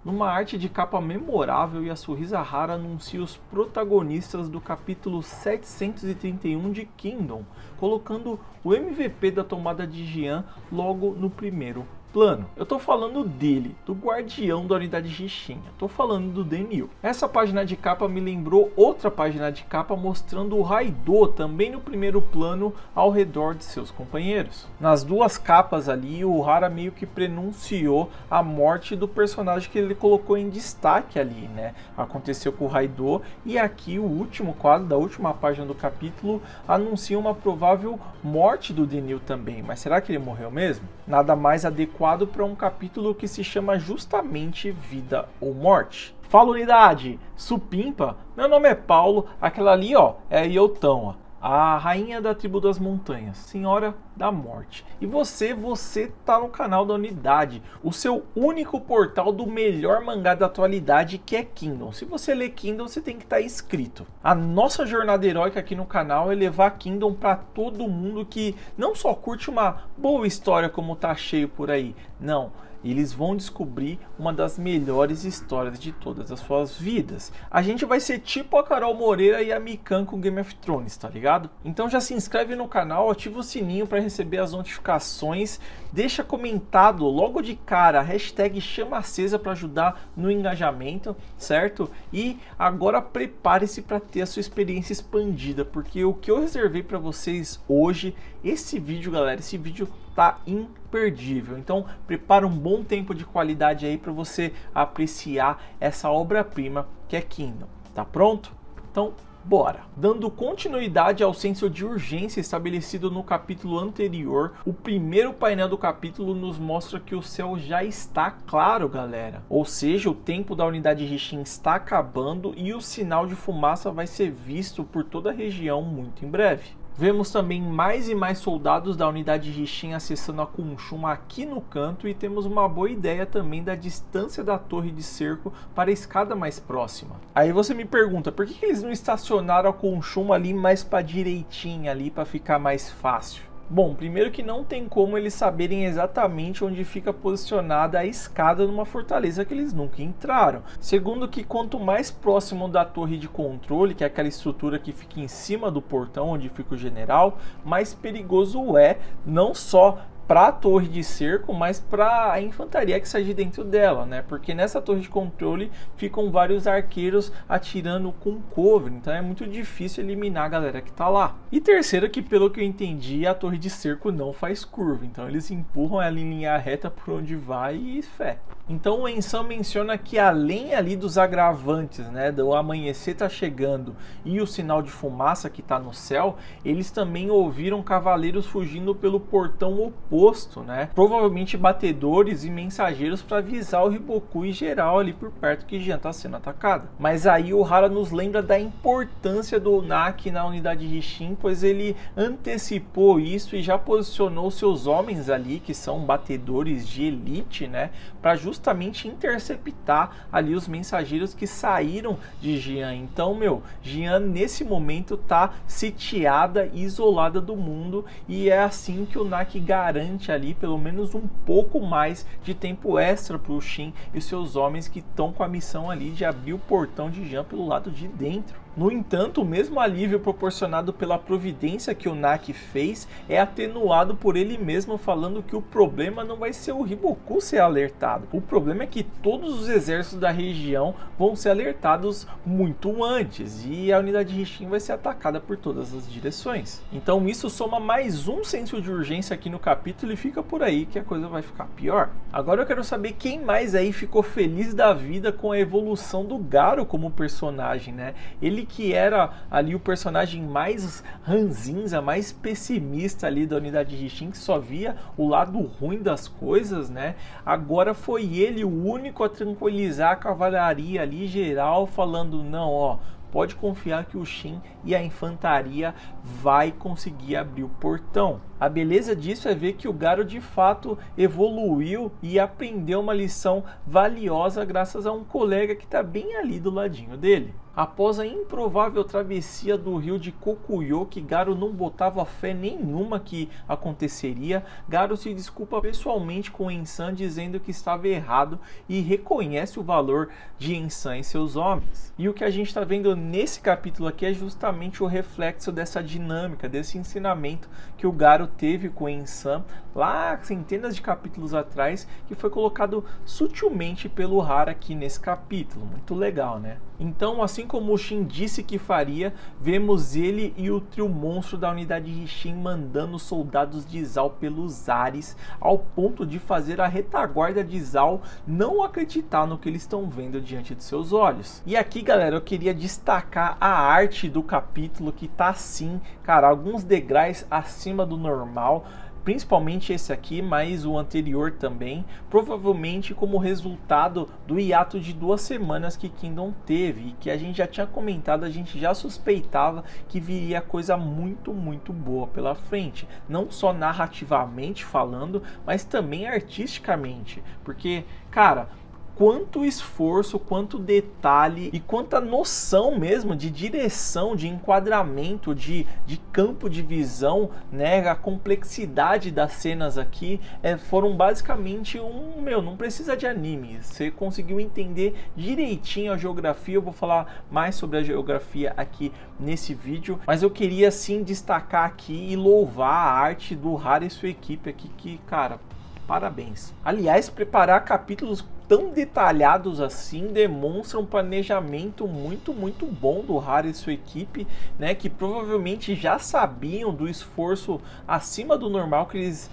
Numa arte de capa memorável, Yasuhisa Hara anuncia os protagonistas do capítulo 731 de Kingdom, colocando o MVP da tomada de Jian logo no primeiro plano. Eu tô falando dele, do guardião da unidade Jixin, eu tô falando do Denil. Essa página de capa me lembrou outra página de capa mostrando o Raidou também no primeiro plano ao redor de seus companheiros. Nas duas capas ali, o Hara meio que prenunciou a morte do personagem que ele colocou em destaque ali, né? Aconteceu com o Raidou, e aqui o último quadro da última página do capítulo anuncia uma provável morte do Denil também. Mas será que ele morreu mesmo? Nada mais adequado para um capítulo que se chama justamente Vida ou Morte. Fala, unidade! Supimpa, meu nome é Paulo, aquela ali ó, é a Yotan, a rainha da tribo das montanhas, senhora da morte. E você tá no canal da unidade, o seu único portal do melhor mangá da atualidade, que é Kingdom. Se você lê Kingdom, você tem que estar inscrito. A nossa jornada heróica aqui no canal é levar Kingdom para todo mundo que não só curte uma boa história como tá cheio por aí, não. Eles vão descobrir uma das melhores histórias de todas as suas vidas. A gente vai ser tipo a Carol Moreira e a Mikan com Game of Thrones, tá ligado? Então já se inscreve no canal, ativa o sininho para receber as notificações, deixa comentado logo de cara a hashtag chama acesa para ajudar no engajamento, certo? E agora prepare-se para ter a sua experiência expandida, porque o que eu reservei para vocês hoje, esse vídeo, galera, esse vídeo tá imperdível. Então prepara um bom tempo de qualidade aí para você apreciar essa obra-prima que é Kingdom. Tá pronto? Então bora! Dando continuidade ao senso de urgência estabelecido no capítulo anterior, o primeiro painel do capítulo nos mostra que o céu já está claro, galera. Ou seja, o tempo da unidade Jixin está acabando e o sinal de fumaça vai ser visto por toda a região muito em breve. Vemos também mais e mais soldados da unidade Jixin acessando a Khonshu aqui no canto, e temos uma boa ideia também da distância da torre de cerco para a escada mais próxima. Aí você me pergunta, por que eles não estacionaram a Khonshu ali mais para direitinho ali para ficar mais fácil? Bom, primeiro que não tem como eles saberem exatamente onde fica posicionada a escada numa fortaleza que eles nunca entraram. Segundo que quanto mais próximo da torre de controle, que é aquela estrutura que fica em cima do portão onde fica o general, mais perigoso é, não só para a torre de cerco, mas para a infantaria que sai de dentro dela, né? Porque nessa torre de controle ficam vários arqueiros atirando com cover, então é muito difícil eliminar a galera que tá lá. E terceiro que, pelo que eu entendi, a torre de cerco não faz curva, então eles empurram ela em linha reta por onde vai e fé. Então o Ensan menciona que além ali dos agravantes, né, do amanhecer tá chegando e o sinal de fumaça que tá no céu, eles também ouviram cavaleiros fugindo pelo portão oposto, né? Provavelmente batedores e mensageiros para avisar o Riboku e geral ali por perto que Jian tá sendo atacada. Mas aí o Hara nos lembra da importância do Naki na unidade Jixin, pois ele antecipou isso e já posicionou seus homens ali, que são batedores de elite, né, para justamente interceptar ali os mensageiros que saíram de Jian. Então, Jian nesse momento tá sitiada e isolada do mundo, e é assim que o Naki garante ali pelo menos um pouco mais de tempo extra para o Shin e seus homens que estão com a missão ali de abrir o portão de Jian pelo lado de dentro. No entanto, o mesmo alívio proporcionado pela providência que o Naki fez é atenuado por ele mesmo, falando que o problema não vai ser o Riboku ser alertado. O problema é que todos os exércitos da região vão ser alertados muito antes e a unidade Jixin vai ser atacada por todas as direções. Então isso soma mais um senso de urgência aqui no capítulo e fica por aí que a coisa vai ficar pior. Agora eu quero saber quem mais aí ficou feliz da vida com a evolução do Garo como personagem, né? Ele que era ali o personagem mais ranzinza, mais pessimista ali da unidade Jixin, que só via o lado ruim das coisas, né? Agora foi ele o único a tranquilizar a cavalaria ali geral, falando, não, ó, pode confiar que o Shin e a infantaria vai conseguir abrir o portão. A beleza disso é ver que o Garo de fato evoluiu e aprendeu uma lição valiosa graças a um colega que está bem ali do ladinho dele. Após a improvável travessia do rio de Kokuyo, que Garo não botava fé nenhuma que aconteceria, Garo se desculpa pessoalmente com Ensan, dizendo que estava errado e reconhece o valor de Ensan e seus homens. E o que a gente está vendo nesse capítulo aqui é justamente o reflexo dessa dinâmica, desse ensinamento que o Garo teve com Ensan lá centenas de capítulos atrás, que foi colocado sutilmente pelo Hara aqui nesse capítulo. Muito legal, né? Então, assim como o Shin disse que faria, vemos ele e o trio monstro da unidade de Shin mandando soldados de Zal pelos ares, ao ponto de fazer a retaguarda de Zal não acreditar no que eles estão vendo diante de seus olhos. E aqui, galera, eu queria destacar a arte do capítulo, que tá assim, cara, alguns degraus acima do normal, principalmente esse aqui, mas o anterior também, provavelmente como resultado do hiato de 2 semanas que Kingdom teve, e que a gente já tinha comentado, a gente já suspeitava que viria coisa muito boa pela frente, não só narrativamente falando, mas também artisticamente, porque, cara, quanto esforço, quanto detalhe e quanta noção mesmo de direção, de enquadramento, de campo de visão, né? A complexidade das cenas aqui foram basicamente não precisa de anime. Você conseguiu entender direitinho a geografia. Eu vou falar mais sobre a geografia aqui nesse vídeo, mas eu queria sim destacar aqui e louvar a arte do Hara e sua equipe aqui, que, cara, parabéns. Aliás, preparar capítulos tão detalhados assim demonstra um planejamento muito bom do Hara e sua equipe, né, que provavelmente já sabiam do esforço acima do normal que eles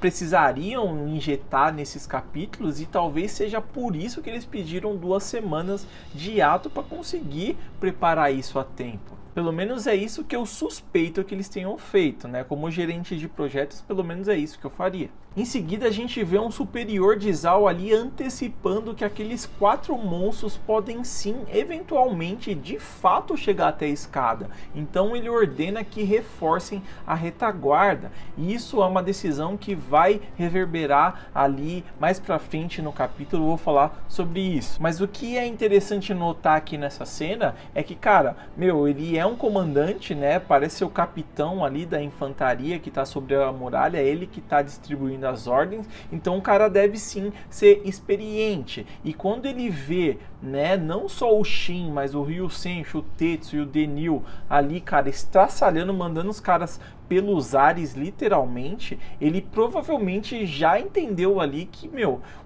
precisariam injetar nesses capítulos, e talvez seja por isso que eles pediram 2 semanas de hiato para conseguir preparar isso a tempo. Pelo menos é isso que eu suspeito que eles tenham feito, né? Como gerente de projetos, pelo menos é isso que eu faria. Em seguida, a gente vê um superior de Zal ali antecipando que aqueles 4 monstros podem sim, eventualmente, de fato chegar até a escada. Então ele ordena que reforcem a retaguarda. E isso é uma decisão que vai reverberar ali mais pra frente no capítulo, eu vou falar sobre isso. Mas o que é interessante notar aqui nessa cena é que, cara, ele é um comandante, né? Parece ser o capitão ali da infantaria que tá sobre a muralha, ele que tá distribuindo as ordens, então o cara deve sim ser experiente. E quando ele vê, né, não só o Shin, mas o Ryusen, o Tetsu e o Denil ali, cara, estraçalhando, mandando os caras pelos ares, literalmente, ele provavelmente já entendeu ali que,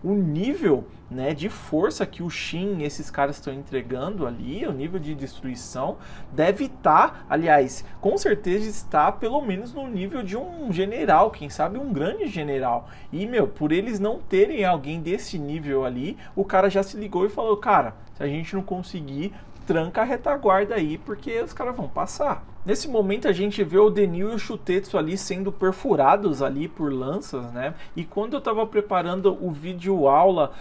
o nível, né, de força que o Shin e esses caras estão entregando ali, o nível de destruição, deve estar, aliás, com certeza está pelo menos no nível de um general, quem sabe um grande general. E, por eles não terem alguém desse nível ali, o cara já se ligou e falou, cara, se a gente não conseguir, tranca a retaguarda aí, porque os caras vão passar. Nesse momento a gente vê o Denil e o Shutetsu ali sendo perfurados ali por lanças, né? E quando eu estava preparando o vídeo aula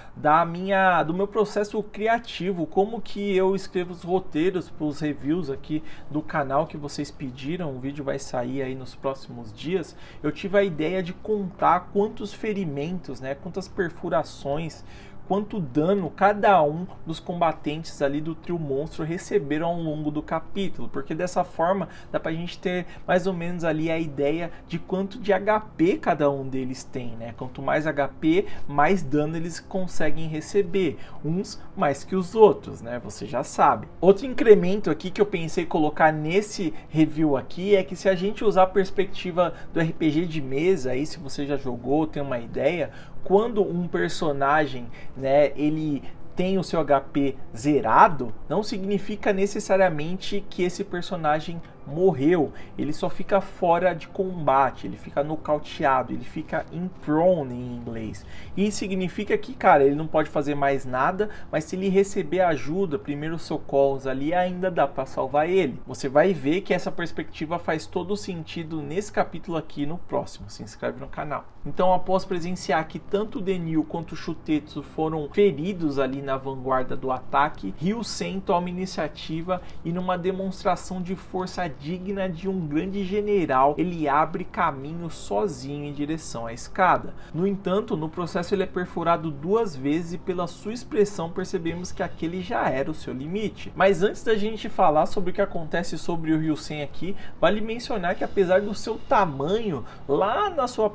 do meu processo criativo, como que eu escrevo os roteiros para os reviews aqui do canal que vocês pediram, o vídeo vai sair aí nos próximos dias, eu tive a ideia de contar quantos ferimentos, né? Quantas perfurações, quanto dano cada um dos combatentes ali do trio monstro receberam ao longo do capítulo, porque dessa forma dá pra gente ter mais ou menos ali a ideia de quanto de HP cada um deles tem, né? Quanto mais HP, mais dano eles conseguem receber, uns mais que os outros, né? Você já sabe. Outro incremento aqui que eu pensei colocar nesse review aqui é que se a gente usar a perspectiva do RPG de mesa, aí se você já jogou, tem uma ideia, quando um personagem, né, ele tem o seu HP zerado, não significa necessariamente que esse personagem morreu, ele só fica fora de combate, ele fica nocauteado, ele fica in prone em inglês. E significa que, cara, ele não pode fazer mais nada, mas se ele receber ajuda, primeiros socorros ali, ainda dá para salvar ele. Você vai ver que essa perspectiva faz todo sentido nesse capítulo aqui, no próximo. Se inscreve no canal. Então, após presenciar que tanto o Denil quanto o Shutetsu foram feridos ali na vanguarda do ataque, Ryusen toma iniciativa e numa demonstração de força digna de um grande general, ele abre caminho sozinho em direção à escada. No entanto, no processo ele é perfurado 2 vezes e pela sua expressão percebemos que aquele já era o seu limite. Mas antes da gente falar sobre o que acontece sobre o Hyusen aqui, vale mencionar que apesar do seu tamanho, lá na sua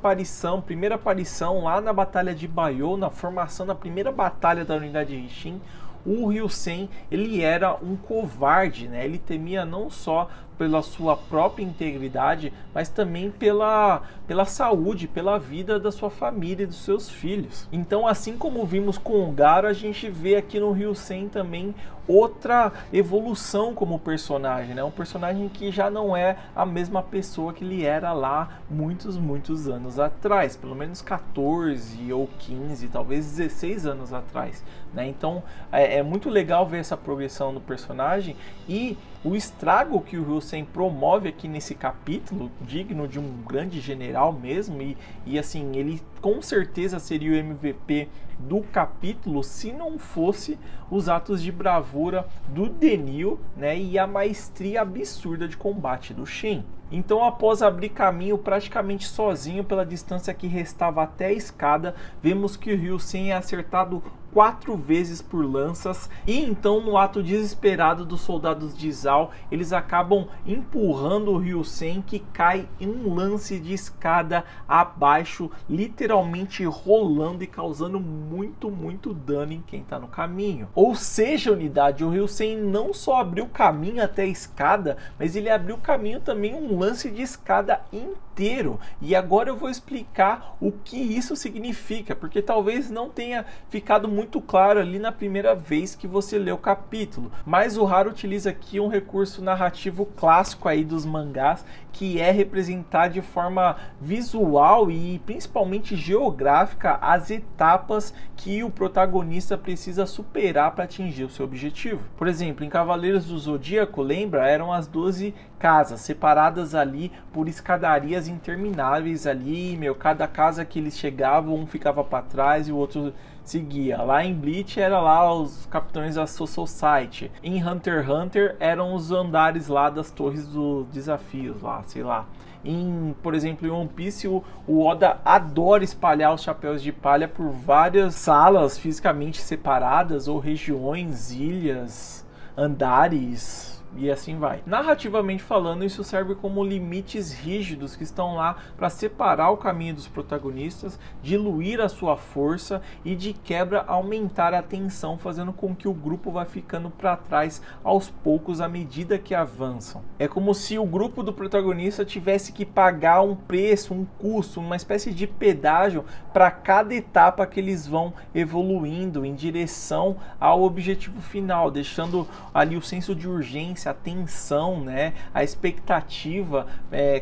primeira aparição, lá na Batalha de Baiou, na formação da primeira batalha da unidade Risshin, o Hyusen, ele era um covarde, né? Ele temia não só pela sua própria integridade, mas também pela saúde, pela vida da sua família e dos seus filhos. Então, assim como vimos com o Garo, a gente vê aqui no Hyusen também outra evolução como personagem, né? Um personagem que já não é a mesma pessoa que ele era lá muitos anos atrás, pelo menos 14 ou 15, talvez 16 anos atrás, né? Então é muito legal ver essa progressão do personagem e o estrago que o Hyusen promove aqui nesse capítulo, digno de um grande general mesmo, e assim, ele com certeza seria o MVP do capítulo se não fosse os atos de bravura do Denil, né, e a maestria absurda de combate do Shin. Então, após abrir caminho praticamente sozinho pela distância que restava até a escada, vemos que o Hyusen é acertado 4 vezes por lanças, e então no ato desesperado dos soldados de Zal, eles acabam empurrando o Hyusen, que cai em um lance de escada abaixo, literalmente rolando e causando muito dano em quem está no caminho. Ou seja, unidade, o Hyusen não só abriu caminho até a escada, mas ele abriu caminho também um lance de escada inteiro. E agora eu vou explicar o que isso significa, porque talvez não tenha ficado muito claro ali na primeira vez que você lê o capítulo, mas o Hara utiliza aqui um recurso narrativo clássico aí dos mangás, que é representar de forma visual e principalmente geográfica as etapas que o protagonista precisa superar para atingir o seu objetivo. Por exemplo, em Cavaleiros do Zodíaco, lembra? Eram as 12 casas separadas ali por escadarias intermináveis ali, cada casa que eles chegavam, um ficava para trás e o outro seguia. Lá em Bleach era lá os capitães da Soul Society. Em Hunter x Hunter eram os andares lá das torres dos desafios lá, sei lá. Por exemplo, em One Piece, o Oda adora espalhar os chapéus de palha por várias salas fisicamente separadas, ou regiões, ilhas, andares, e assim vai. Narrativamente falando, isso serve como limites rígidos que estão lá para separar o caminho dos protagonistas, diluir a sua força e de quebra aumentar a tensão, fazendo com que o grupo vá ficando para trás aos poucos à medida que avançam. É como se o grupo do protagonista tivesse que pagar um preço, um custo, uma espécie de pedágio para cada etapa que eles vão evoluindo em direção ao objetivo final, deixando ali o senso de urgência, a tensão, né, a expectativa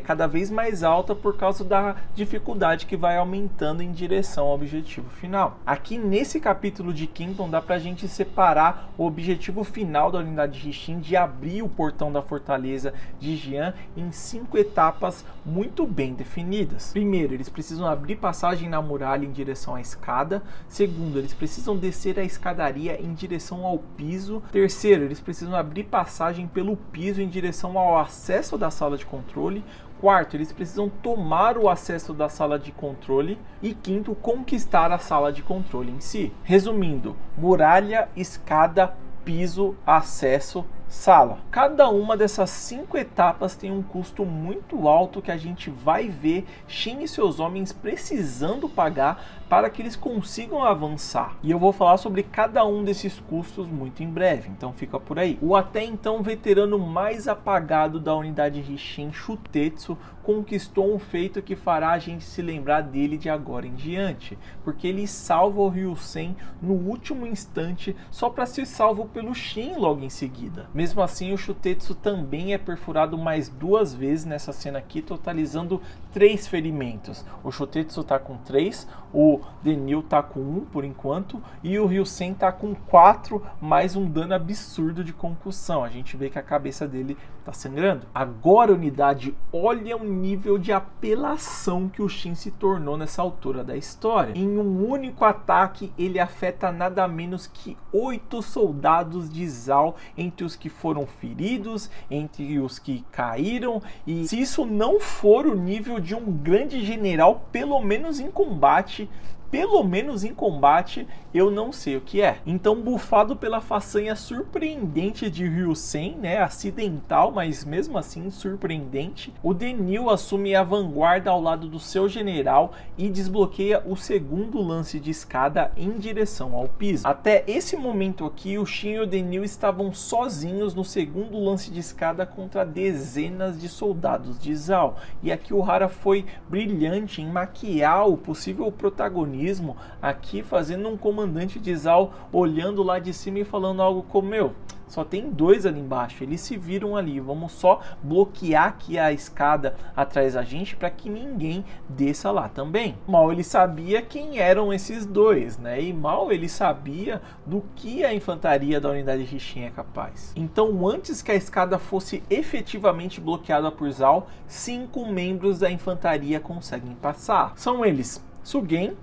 cada vez mais alta por causa da dificuldade que vai aumentando em direção ao objetivo final. Aqui nesse capítulo de Kingdom dá pra gente separar o objetivo final da unidade Risshin de abrir o portão da fortaleza de Jian em 5 etapas muito bem definidas. Primeiro, eles precisam abrir passagem na muralha em direção à escada. Segundo, eles precisam descer a escadaria em direção ao piso. Terceiro, eles precisam abrir passagem pelo piso em direção ao acesso da sala de controle. Quarto, eles precisam tomar o acesso da sala de controle. E quinto, conquistar a sala de controle em si. Resumindo, muralha, escada, piso, acesso, sala. Cada uma dessas 5 etapas tem um custo muito alto que a gente vai ver Shin e seus homens precisando pagar para que eles consigam avançar. E eu vou falar sobre cada um desses custos muito em breve, então fica por aí. O até então veterano mais apagado da unidade Risshin, Shutetsu, conquistou um feito que fará a gente se lembrar dele de agora em diante, porque ele salva o Hyusen no último instante só para ser salvo pelo Shin logo em seguida. Mesmo assim, o Shutetsu também é perfurado mais 2 vezes nessa cena aqui, totalizando 3 ferimentos. O Shutetsu tá com 3, o o Deniil tá com 1 por enquanto e o Ryu-Sen tá com 4, mais um dano absurdo de concussão. A gente vê que a cabeça dele tá sangrando. Agora, unidade, olha o nível de apelação que o Shin se tornou nessa altura da história. Em um único ataque, ele afeta nada menos que 8 soldados de Zhao, entre os que foram feridos, entre os que caíram, e se isso não for o nível de um grande general, pelo menos em combate, eu não sei o que é. Então, bufado pela façanha surpreendente de Ryu-Sen, né, acidental, mas mesmo assim surpreendente, o Deniil assume a vanguarda ao lado do seu general e desbloqueia o segundo lance de escada em direção ao piso. Até esse momento aqui, o Shin e o Deniil estavam sozinhos no segundo lance de escada contra dezenas de soldados de Zhao. E aqui o Hara foi brilhante em maquiar o possível protagonismo aqui, fazendo um comandante de Zhao olhando lá de cima e falando algo como: meu, só tem 2 ali embaixo, eles se viram ali, vamos só bloquear aqui a escada atrás da gente para que ninguém desça lá também. Mal ele sabia quem eram esses 2, né? E mal ele sabia do que a infantaria da unidade Rixin é capaz. Então, antes que a escada fosse efetivamente bloqueada por Zhao, 5 membros da infantaria conseguem passar. São eles Sugen,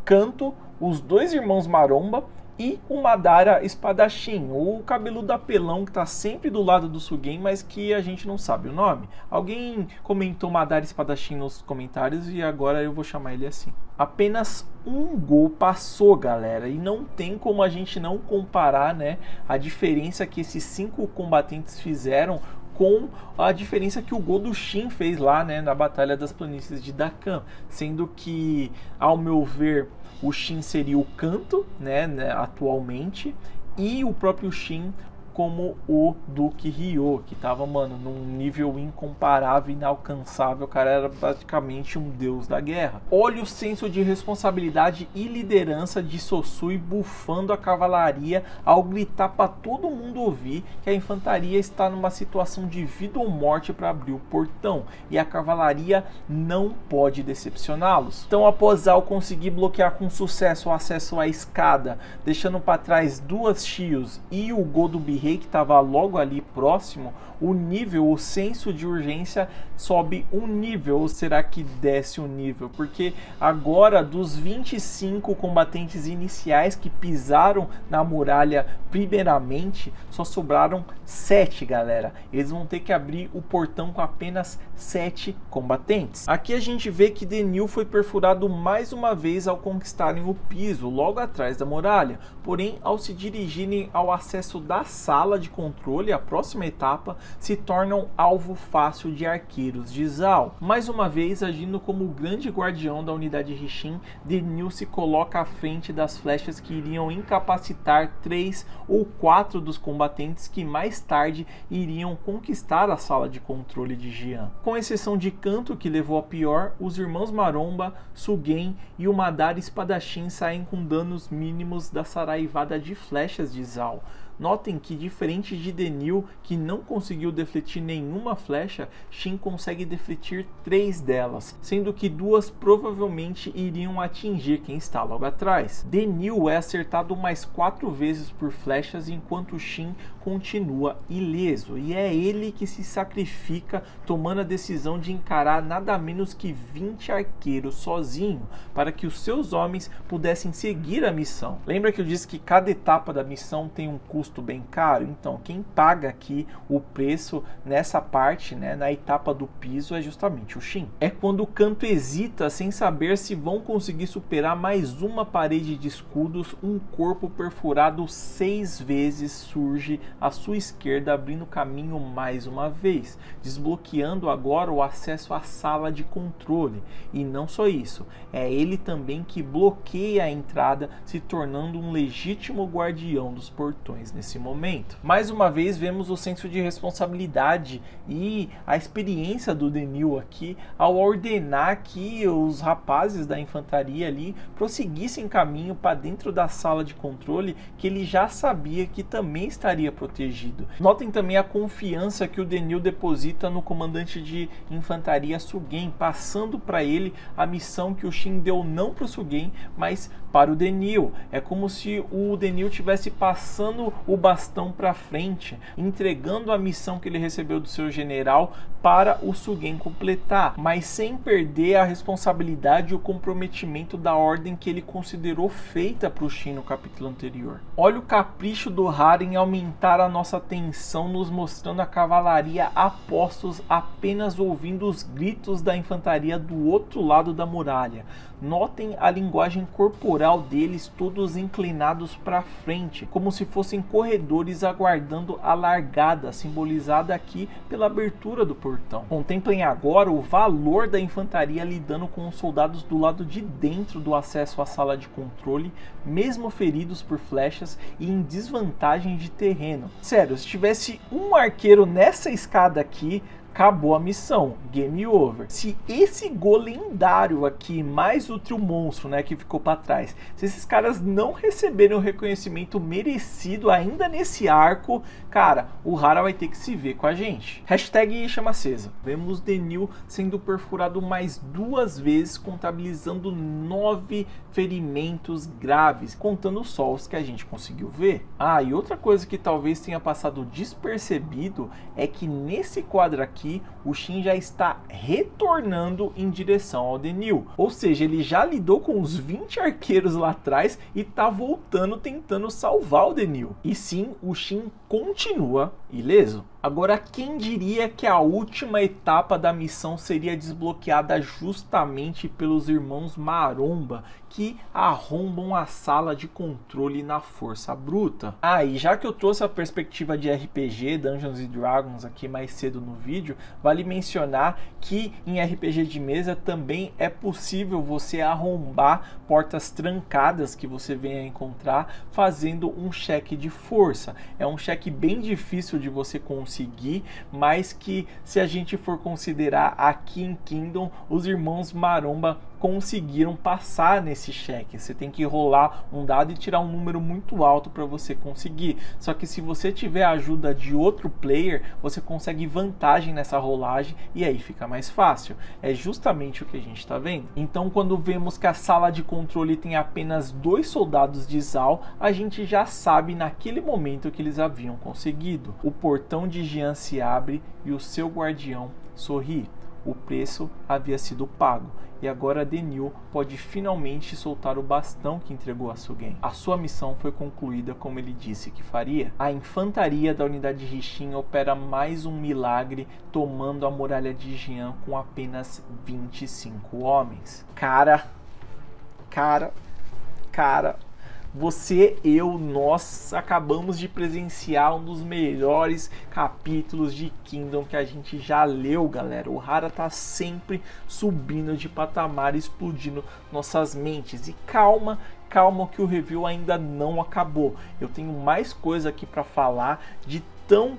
Kanto, os 2 irmãos Maromba e o Madara espadachim, o cabeludo apelão que tá sempre do lado do Sugen, mas que a gente não sabe o nome. Alguém comentou Madara espadachim nos comentários e agora eu vou chamar ele assim. Apenas um gol passou, galera, e não tem como a gente não comparar, né, a diferença que esses 5 combatentes fizeram com a diferença que o gol do Shin fez lá, né, na Batalha das Planícies de Dakan, sendo que, ao meu ver, o Shin seria o Kanto, né, atualmente, e o próprio Shin como o Duke Ryo, que tava, mano, num nível incomparável, inalcançável. O cara era praticamente um deus da guerra. Olha o senso de responsabilidade e liderança de Sosui bufando a cavalaria ao gritar para todo mundo ouvir que a infantaria está numa situação de vida ou morte para abrir o portão, e a cavalaria não pode decepcioná-los. Então, após Zhao conseguir bloquear com sucesso o acesso à escada, deixando para trás 2 Shios e o Go do Bihei, que estava logo ali próximo, o senso de urgência sobe um nível, ou será que desce um nível? Porque agora, dos 25 combatentes iniciais que pisaram na muralha primeiramente, só sobraram 7, galera. Eles vão ter que abrir o portão com apenas 7 combatentes. Aqui a gente vê que Deniil foi perfurado mais uma vez ao conquistarem o piso, logo atrás da muralha. Porém, ao se dirigirem ao acesso da sala de controle, a próxima etapa, se tornam alvo fácil de arqueiros de Zhao. Mais uma vez, agindo como o grande guardião da unidade Rixin, Deniil se coloca à frente das flechas que iriam incapacitar 3 ou 4 dos combatentes que mais tarde iriam conquistar a sala de controle de Jian. Com exceção de Kanto, que levou a pior, os irmãos Maromba, Sugen e o Madara espadachim saem com danos mínimos da saraivada de flechas de Zhao. Notem que, diferente de Deniil, que não conseguiu defletir nenhuma flecha, Shin consegue defletir 3 delas, sendo que 2 provavelmente iriam atingir quem está logo atrás. Deniil é acertado mais 4 vezes por flechas, enquanto Shin continua ileso, e é ele que se sacrifica, tomando a decisão de encarar nada menos que 20 arqueiros sozinho, para que os seus homens pudessem seguir a missão. Lembra que eu disse que cada etapa da missão tem um custo bem caro? Então, quem paga aqui o preço nessa parte, né, na etapa do piso, é justamente o Shin. É quando o Kanto hesita, sem saber se vão conseguir superar mais uma parede de escudos, um corpo perfurado 6 vezes surge à sua esquerda, abrindo caminho mais uma vez, desbloqueando agora o acesso à sala de controle. E não só isso, é ele também que bloqueia a entrada, se tornando um legítimo guardião dos portões Lucas nesse momento. Mais uma vez vemos o senso de responsabilidade e a experiência do Denil aqui ao ordenar que os rapazes da infantaria ali prosseguissem caminho para dentro da sala de controle, que ele já sabia que também estaria protegido. Notem também a confiança que o Denil deposita no comandante de infantaria Sugen, passando para ele a missão que o Shin deu não para o Sugen, mas para o Denil. É como se o Denil estivesse passando o bastão para frente, entregando a missão que ele recebeu do seu general para o Sugen completar, mas sem perder a responsabilidade e o comprometimento da ordem que ele considerou feita para o Shin no capítulo anterior. Olha o capricho do Hara em aumentar a nossa tensão, nos mostrando a cavalaria a postos, apenas ouvindo os gritos da infantaria do outro lado da muralha. Notem a linguagem corporal deles, todos inclinados para frente, como se fossem corredores aguardando a largada, simbolizada aqui pela abertura do portão. Contemplem agora o valor da infantaria lidando com os soldados do lado de dentro do acesso à sala de controle, mesmo feridos por flechas e em desvantagem de terreno. Sério, se tivesse um arqueiro nessa escada aqui, acabou a missão, game over. Se esse golem lendário aqui, mais o trio monstro, né, que ficou para trás, se esses caras não receberem o reconhecimento merecido ainda nesse arco, cara, o Hara vai ter que se ver com a gente. Hashtag chama acesa. Vemos Denil sendo perfurado mais 2 vezes, contabilizando 9 ferimentos graves, contando só os que a gente conseguiu ver. Ah, e outra coisa que talvez tenha passado despercebido é que nesse quadro aqui, o Shin já está retornando em direção ao Denil. Ou seja, ele já lidou com os 20 arqueiros lá atrás e está voltando tentando salvar o Denil. E sim, o Shin continua ileso. Agora, quem diria que a última etapa da missão seria desbloqueada justamente pelos irmãos Maromba, que arrombam a sala de controle na força bruta. Ah, e já que eu trouxe a perspectiva de RPG, Dungeons & Dragons aqui mais cedo no vídeo, vale mencionar que em RPG de mesa também é possível você arrombar portas trancadas que você venha encontrar fazendo um cheque de força. É um cheque bem difícil de você conseguir, mas que, se a gente for considerar aqui em Kingdom, os irmãos Maromba conseguiram passar nesse cheque. Você tem que rolar um dado e tirar um número muito alto para você conseguir. Só que se você tiver a ajuda de outro player, você consegue vantagem nessa rolagem e aí fica mais fácil. É justamente o que a gente está vendo. Então, quando vemos que a sala de controle tem apenas 2 soldados de Zal, a gente já sabe naquele momento que eles haviam conseguido. O portão de Jian se abre e o seu guardião sorri. O preço havia sido pago e agora Denil pode finalmente soltar o bastão que entregou a Sugen. A sua missão foi concluída como ele disse que faria. A infantaria da unidade Rixin opera mais um milagre, tomando a muralha de Jian com apenas 25 homens. Cara, você, eu, nós acabamos de presenciar um dos melhores capítulos de Kingdom que a gente já leu, galera. O Hara tá sempre subindo de patamar, explodindo nossas mentes. E calma que o review ainda não acabou. Eu tenho mais coisa aqui para falar de tão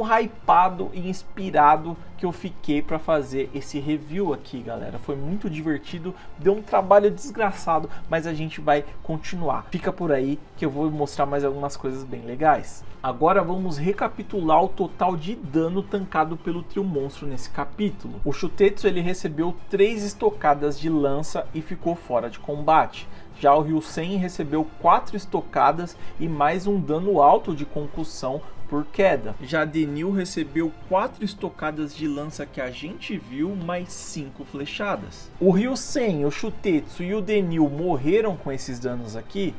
hypado e inspirado que eu fiquei para fazer esse review aqui, galera. Foi muito divertido, deu um trabalho desgraçado, mas a gente vai continuar. Fica por aí que eu vou mostrar mais algumas coisas bem legais. Agora vamos recapitular o total de dano tancado pelo trio monstro nesse capítulo. O Shutetsu ele recebeu 3 estocadas de lança e ficou fora de combate. Já o Ryusen recebeu 4 estocadas e mais um dano alto de concussão por queda. Já Denil recebeu 4 estocadas de lança que a gente viu, mais 5 flechadas. O Ryusen, o Shutetsu e o Denil morreram com esses danos aqui?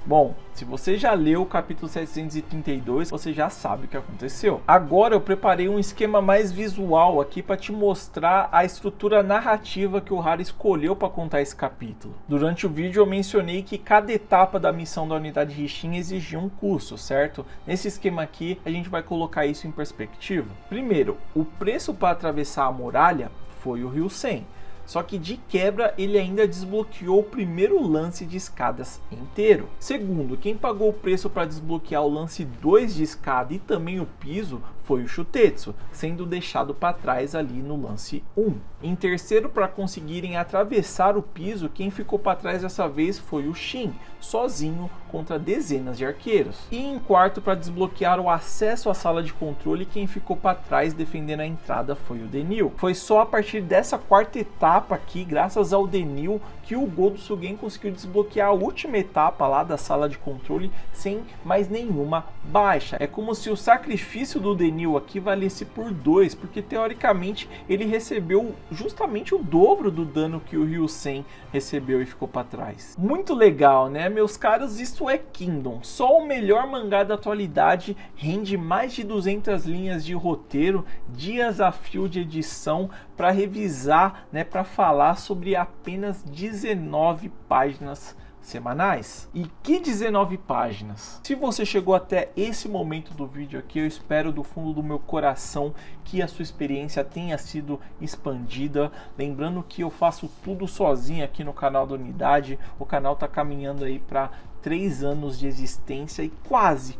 Bom, se você já leu o capítulo 732, você já sabe o que aconteceu. Agora eu preparei um esquema mais visual aqui para te mostrar a estrutura narrativa que o Hara escolheu para contar esse capítulo. Durante o vídeo eu mencionei que cada etapa da missão da unidade Rixin exigia um custo, certo? Nesse esquema aqui a gente vai colocar isso em perspectiva. Primeiro, o preço para atravessar a muralha foi o Ryusen. Só que de quebra ele ainda desbloqueou o primeiro lance de escadas inteiro. Segundo, quem pagou o preço para desbloquear o lance 2 de escada e também o piso foi o Shutetsu, sendo deixado para trás ali no lance 1. Em terceiro, para conseguirem atravessar o piso, quem ficou para trás dessa vez foi o Shin, sozinho contra dezenas de arqueiros. E em quarto, para desbloquear o acesso à sala de controle, quem ficou para trás defendendo a entrada foi o Denil. Foi só a partir dessa quarta etapa aqui, graças ao Denil, que o Go do Sugen conseguiu desbloquear a última etapa lá da sala de controle sem mais nenhuma baixa. É como se o sacrifício do Denil aqui valesse por 2, porque teoricamente ele recebeu justamente o dobro do dano que o Ryusen recebeu e ficou para trás. Muito legal, né, meus caros? Isso é Kingdom. Só o melhor mangá da atualidade rende mais de 200 linhas de roteiro, dias a fio de edição para revisar, né, para falar sobre apenas 19 páginas semanais. E que 19 páginas! Se você chegou até esse momento do vídeo aqui, eu espero do fundo do meu coração que a sua experiência tenha sido expandida. Lembrando que eu faço tudo sozinho aqui no canal da Unidade. O canal está caminhando aí para 3 anos de existência e quase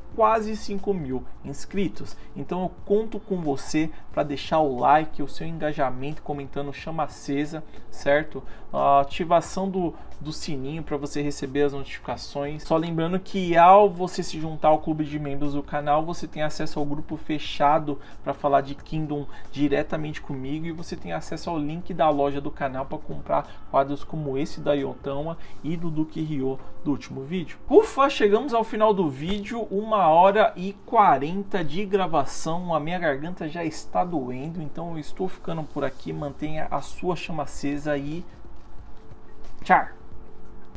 5 mil inscritos. Então eu conto com você para deixar o like, o seu engajamento, comentando chama acesa, certo? A ativação do sininho para você receber as notificações. Só lembrando que ao você se juntar ao clube de membros do canal, você tem acesso ao grupo fechado para falar de Kingdom diretamente comigo, e você tem acesso ao link da loja do canal para comprar quadros como esse da Yotama e do Duke Ryo do último vídeo. Ufa, chegamos ao final do vídeo, 1h40 de gravação, a minha garganta já está doendo, então eu estou ficando por aqui. Mantenha a sua chama acesa e tchau!